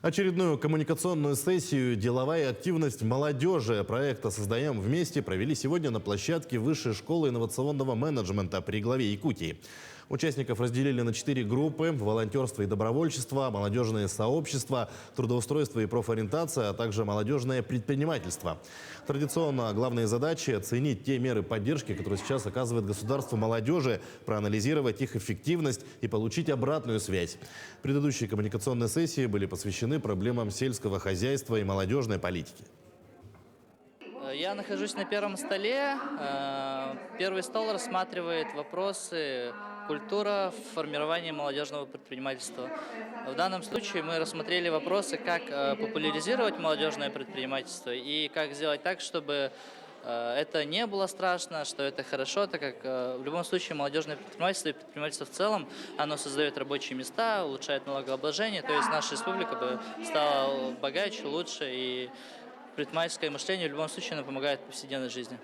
Очередную коммуникационную сессию «Деловая активность молодежи» проекта «Создаем вместе» провели сегодня на площадке Высшей школы инновационного менеджмента при главе Якутии. Участников разделили на 4 группы: волонтерство и добровольчество, молодежные сообщества, трудоустройство и профориентация, а также молодежное предпринимательство. Традиционно главные задачи – оценить те меры поддержки, которые сейчас оказывает государство молодежи, проанализировать их эффективность и получить обратную связь. Предыдущие коммуникационные сессии были посвящены проблемам сельского хозяйства и молодежной политики. Я нахожусь на первом столе. Первый стол рассматривает вопросы культура в формировании молодежного предпринимательства. В данном случае мы рассмотрели вопросы, как популяризировать молодежное предпринимательство и как сделать так, чтобы это не было страшно, что это хорошо, так как в любом случае молодежное предпринимательство и предпринимательство в целом, оно создает рабочие места, улучшает налогообложение, то есть наша республика бы стала богаче, лучше, и предпринимательское мышление в любом случае оно помогает в повседневной жизни.